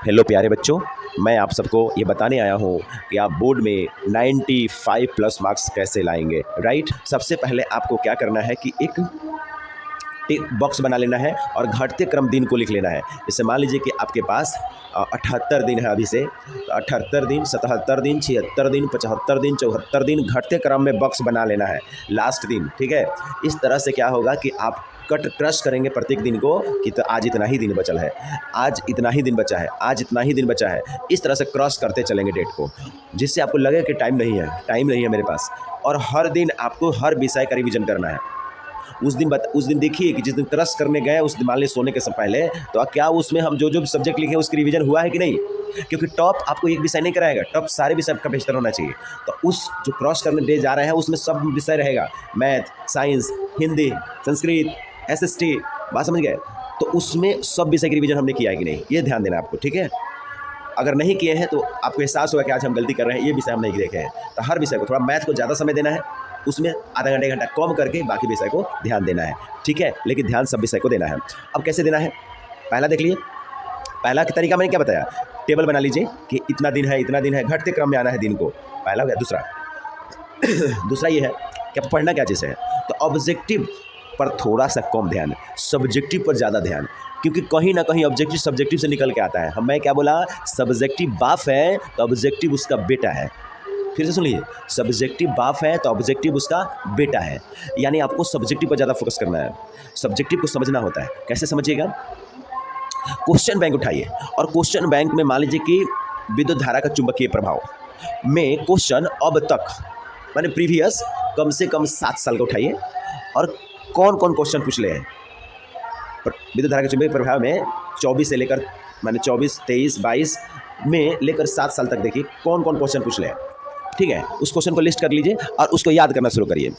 Hello प्यारे बच्चों, मैं आप सबको ये बताने आया हूँ कि आप बोर्ड में 95 प्लस मार्क्स कैसे लाएंगे। राइट, सबसे पहले आपको क्या करना है कि एक बॉक्स बना लेना है और घटते क्रम दिन को लिख लेना है। जैसे मान लीजिए कि आपके पास 78 दिन है अभी से, तो 78 दिन, 77 दिन, 76 दिन, 75 दिन, 74 दिन घटते क्रम में बॉक्स बना लेना है लास्ट दिन। ठीक है, इस तरह से क्या होगा कि आप क्रश करेंगे प्रत्येक दिन को कि तो आज इतना ही दिन बचल है, आज इतना ही दिन बचा है, आज इतना ही दिन बचा है। इस तरह से क्रॉस करते चलेंगे डेट को, जिससे आपको लगे कि टाइम नहीं है मेरे पास। और हर दिन आपको हर विषय का रिवीजन करना है। उस दिन देखिए कि जिस दिन क्रश करने गए उस दिन मान लीजिए सोने के समय पहले, तो क्या उसमें हम जो सब्जेक्ट लिखे उसकी रिवीजन हुआ है कि नहीं, क्योंकि टॉप आपको एक विषय नहीं कराएगा, टॉप सारे विषय आपका बेहतर होना चाहिए। तो उस जो क्रॉस करने डे जा रहे हैं उसमें सब विषय रहेगा, math, science, Hindi, Sanskrit, SST, बात समझ गए। तो उसमें सब विषय की रिवीजन हमने किया है कि नहीं, ये ध्यान देना आपको। ठीक है, अगर नहीं किए हैं तो आपको एहसास होगा कि आज हम गलती कर रहे हैं, ये विषय हम नहीं देखे हैं। तो हर विषय को, थोड़ा मैथ को ज़्यादा समय देना है, उसमें आधा घंटे घंटा कम करके बाकी विषय को ध्यान देना है। ठीक है, लेकिन ध्यान सब विषय को देना है। अब कैसे देना है, पहला देख लीजिए। पहला का तरीका मैंने क्या बताया, टेबल बना लीजिए कि इतना दिन है, घटते क्रम में आना है दिन को। पहला हो गया। दूसरा ये है कि आप पढ़ना क्या चीज़ है। तो ऑब्जेक्टिव पर थोड़ा सा कम ध्यान, सब्जेक्टिव पर ज़्यादा ध्यान, क्योंकि कहीं ना कहीं ऑब्जेक्टिव सब्जेक्टिव से निकल के आता है। मैं क्या बोला, सब्जेक्टिव बाप है तो ऑब्जेक्टिव उसका बेटा है। फिर से सुन लीजिए, सब्जेक्टिव बाप है तो ऑब्जेक्टिव उसका बेटा है। यानी आपको सब्जेक्टिव पर ज़्यादा फोकस करना है, सब्जेक्टिव को समझना होता है। कैसे समझिएगा, क्वेश्चन बैंक उठाइए और क्वेश्चन बैंक में मान लीजिए कि विद्युत धारा का चुंबकीय प्रभाव में क्वेश्चन अब तक माने प्रीवियस कम से कम 7 साल का उठाइए और कौन कौन क्वेश्चन पूछ ले हैं विद्युत धारा के चुंबकीय प्रभाव में 24 से लेकर माने 24, 23, 22 में लेकर 7 साल तक देखिए कौन कौन क्वेश्चन पूछ ले हैं। ठीक है, उस क्वेश्चन को लिस्ट कर लीजिए और उसको याद करना शुरू करिए।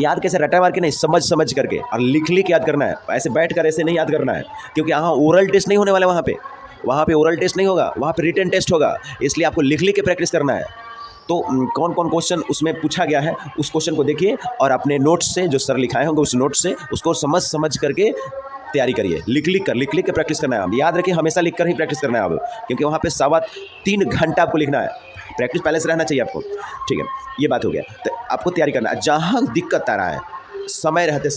याद कैसे, रटा मार के नहीं, समझ करके और लिख के याद करना है। ऐसे बैठ कर ऐसे नहीं याद करना है, क्योंकि यहाँ ओरल टेस्ट नहीं होने वाला, वहाँ पे ओरल टेस्ट नहीं होगा, वहाँ पे रिटन टेस्ट होगा। इसलिए आपको लिख के प्रैक्टिस करना है। तो कौन कौन क्वेश्चन उसमें पूछा गया है उस क्वेश्चन को देखिए और अपने नोट्स से जो सर लिखाए होंगे उस नोट्स से उसको समझ करके तैयारी करिए। लिख के प्रैक्टिस करना है। अब याद रखिए, हमेशा लिख कर ही प्रैक्टिस करना है अब, क्योंकि वहाँ पे 3.25 घंटा आपको लिखना है। प्रैक्टिस पहले से रहना चाहिए आपको। ठीक है, ये बात हो गया। तो आपको तैयारी करना है। जहाँ दिक्कत आ रहा है समय रहते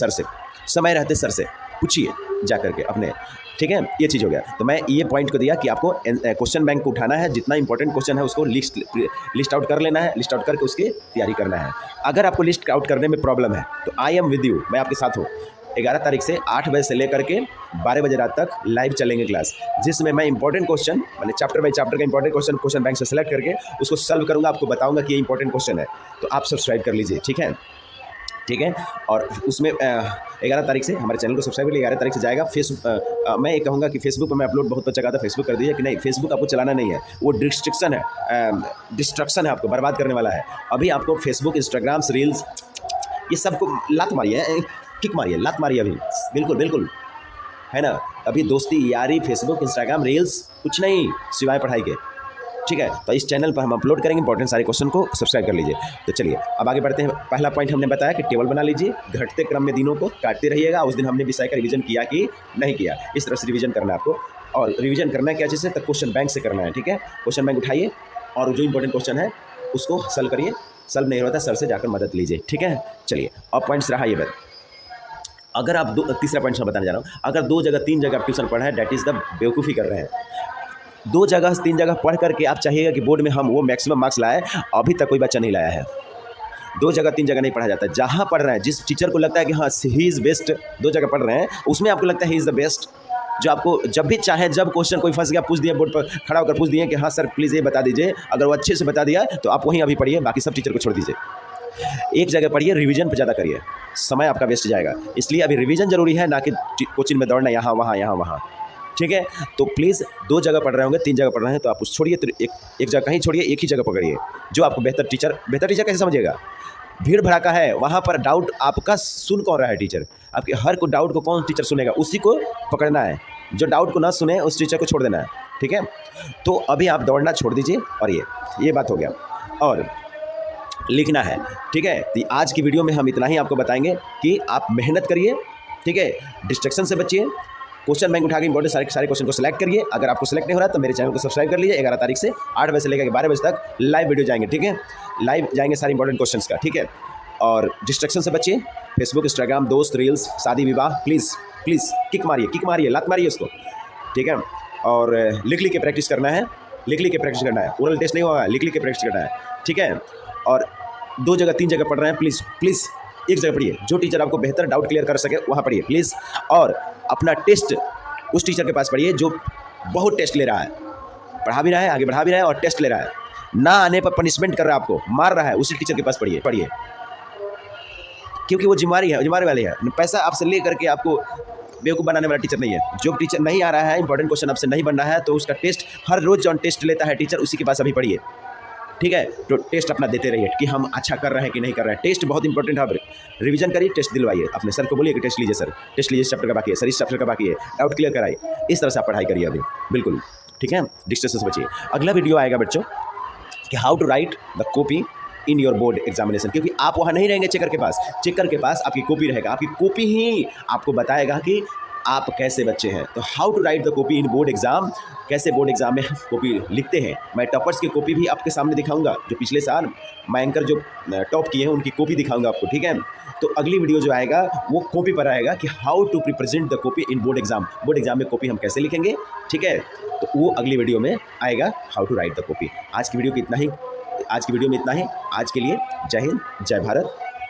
सर से पूछिए जा करके अपने। ठीक है, ये चीज़ हो गया। तो मैं ये पॉइंट को दिया कि आपको क्वेश्चन बैंक को उठाना है, जितना इंपॉर्टेंट क्वेश्चन है उसको लिस्ट आउट कर लेना है, लिस्ट आउट करके उसकी तैयारी करना है। अगर आपको लिस्ट आउट करने में प्रॉब्लम है तो आई एम विद यू, मैं आपके साथ हूँ। 11 तारीख से 8 बजे से लेकर के 12 बजे रात तक लाइव चलेंगे क्लास, जिसमें मैं इंपॉर्टेंट क्वेश्चन मैंने चैप्टर बाई चैप्टर का इंपॉर्टेंट क्वेश्चन बैंक से सेलेक्ट करके उसको सॉल्व करूँगा, आपको बताऊँगा कि ये इंपॉर्टेंट क्वेश्चन है। तो आप सब्सक्राइब कर लीजिए। ठीक है, और उसमें 11 तारीख से हमारे चैनल को सब्सक्राइब कर लीजिए। 11 तारीख से जाएगा फेसबुक। मैं ये कहूँगा कि फेसबुक पर मैं अपलोड बहुत बच्चा कहता है फेसबुक कर दीजिए, कि नहीं, फेसबुक आपको चलाना नहीं है, वो डिस्ट्रक्शन है, आपको बर्बाद करने वाला है। अभी आपको फेसबुक, इंस्टाग्राम, रील्स, ये सबको लात मारिए, किक मारिए, लात मारिए अभी। बिल्कुल है ना। अभी दोस्ती यारी फेसबुक, इंस्टाग्राम, रील्स कुछ नहीं सिवाय पढ़ाई के। ठीक है, तो इस चैनल पर हम अपलोड करेंगे इंपॉर्टेंट सारे क्वेश्चन को, सब्सक्राइब कर लीजिए। तो चलिए अब आगे बढ़ते हैं। पहला पॉइंट हमने बताया कि टेबल बना लीजिए, घटते क्रम में दिनों को काटते रहिएगा। उस दिन हमने विषय का रिवीजन किया कि नहीं किया, इस तरह से रिवीजन करना है आपको। और रिवीजन करना है क्या चीज़ से, तो क्वेश्चन बैंक से करना है। ठीक है, क्वेश्चन बैंक उठाइए और जो इंपॉर्टेंट क्वेश्चन है उसको सॉल्व करिए। सॉल्व नहीं होता सर से जाकर मदद लीजिए। ठीक है, चलिए अब पॉइंट्स रहा ये बात। अगर आप तीसरा पॉइंट बताने जा रहा हूँ, अगर 2 जगह 3 जगह आप ट्यूशन पढ़ा है, डैट इज़ द बेवकूफ़ी कर रहे हैं। 2 जगह 3 जगह पढ़ करके आप चाहिएगा कि बोर्ड में हम वो मैक्सिमम मार्क्स लाए, अभी तक कोई बच्चा नहीं लाया है। 2 जगह 3 जगह नहीं पढ़ा जाता। जहाँ पढ़ रहे हैं, जिस टीचर को लगता है कि हाँ ही इज़ बेस्ट, 2 जगह पढ़ रहे हैं, उसमें आपको लगता है ही इज़ द बेस्ट, जो आपको जब भी चाहे, जब क्वेश्चन कोई फंस गया पूछ दिया, बोर्ड पर खड़ा होकर पूछ दिए कि हाँ सर प्लीज़ ये बता दीजिए, अगर वो अच्छे से बता दिया तो आप वहीं अभी पढ़िए, बाकी सब टीचर को छोड़ दीजिए। एक जगह पढ़िए, रिवीजन पर ज़्यादा करिए, समय आपका वेस्ट जाएगा। इसलिए अभी रिवीजन जरूरी है, ना कि कोचिंग में दौड़ना यहाँ वहाँ। ठीक है, तो प्लीज़ 2 जगह पढ़ रहे होंगे, 3 जगह पढ़ रहे हैं तो आप उस छोड़िए, तो एक जगह कहीं छोड़िए, एक ही जगह पकड़िए जो आपको बेहतर टीचर कैसे समझिएगा। भीड़ भड़ाका है, वहाँ पर डाउट आपका सुन कौन रहा है, टीचर आपके हर को डाउट को कौन टीचर सुनेगा, उसी को पकड़ना है। जो डाउट को ना सुने उस टीचर को छोड़ देना है। ठीक है, तो अभी आप दौड़ना छोड़ दीजिए और ये बात हो गया। और लिखना है। ठीक है, तो आज की वीडियो में हम इतना ही आपको बताएंगे कि आप मेहनत करिए। ठीक है, डिस्ट्रैक्शन से बचिए, क्वेश्चन बैंक उठा के इंपॉर्टेंट सारे क्वेश्चन को सिलेक्ट करिए। अगर आपको सिलेक्ट नहीं हो रहा तो मेरे चैनल को सब्सक्राइब कर लीजिए। 11 तारीख से 8 बजे से लेकर 12 बजे तक लाइव वीडियो जाएंगे, ठीक है। लाइव जाएंगे सारे इंपॉर्टेंट क्वेश्चन का, ठीक है। और डिस्ट्रक्शन से बचिए। फेसबुक, इंस्टाग्राम, दोस्त, रील्स, शादी विवाह, प्लीज़ प्लीज़ किक मारिए, लात मारिए उसको, ठीक है। और लिख के प्रैक्टिस करना है, लिख के प्रैक्टिस करना है। ओरल टेस्ट नहीं होगा, लिख के प्रैक्टिस करना है, ठीक है। और 2 जगह 3 जगह पढ़ रहे हैं, प्लीज़ प्लीज़ एक जगह पढ़िए। जो टीचर आपको बेहतर डाउट क्लियर कर सके वहाँ पढ़िए प्लीज़। और अपना टेस्ट उस टीचर के पास पढ़िए जो बहुत टेस्ट ले रहा है, पढ़ा भी रहा है, आगे बढ़ा भी रहा है और टेस्ट ले रहा है। ना आने पर पनिशमेंट कर रहा है, आपको मार रहा है, उसी टीचर के पास पढ़िए, क्योंकि वो जिम्मेदारी वाले है। पैसा आपसे ले करके आपको बेवकूफ़ बनाने वाला टीचर नहीं है। जो टीचर नहीं आ रहा है, इंपॉर्टेंट क्वेश्चन आपसे नहीं बनना है, तो उसका टेस्ट हर रोज़ जो टेस्ट लेता है टीचर, उसी के पास अभी पढ़िए, ठीक है। तो टेस्ट अपना देते रहिए कि हम अच्छा कर रहे हैं कि नहीं कर रहे हैं। टेस्ट बहुत इंपॉर्टेंट है, रिवीजन करिए, टेस्ट दिलवाइए। अपने सर को बोलिए कि टेस्ट लीजिए सर, टेस्ट लीजिए, इस चैप्टर का बाकी है सर, इस चैप्टर का बाकी है, डाउट क्लियर कराइए। इस तरह से आप पढ़ाई करिए अभी, बिल्कुल, ठीक है। डिस्ट्रेस से बचिए। अगला वीडियो आएगा बच्चों कि how to write the copy in your board examination, क्योंकि आप वहाँ नहीं रहेंगे चेकर के पास, चेकर के पास आपकी कॉपी रहेगा। आपकी कॉपी ही आपको बताएगा कि आप कैसे बच्चे हैं। तो how to write the copy in board exam, कैसे बोर्ड एग्जाम में कॉपी लिखते हैं। मैं टॉपर्स की कॉपी भी आपके सामने दिखाऊंगा, जो पिछले साल मैं एंकर जो टॉप किए हैं उनकी कॉपी दिखाऊंगा आपको, ठीक है। तो अगली वीडियो जो आएगा वो कॉपी पर आएगा कि how to represent the copy in board exam. Board exam में कॉपी हम कैसे लिखेंगे, ठीक है। तो वो अगली वीडियो में आएगा, how to write the copy. आज की वीडियो में इतना ही। आज के लिए जय हिंद, जय भारत।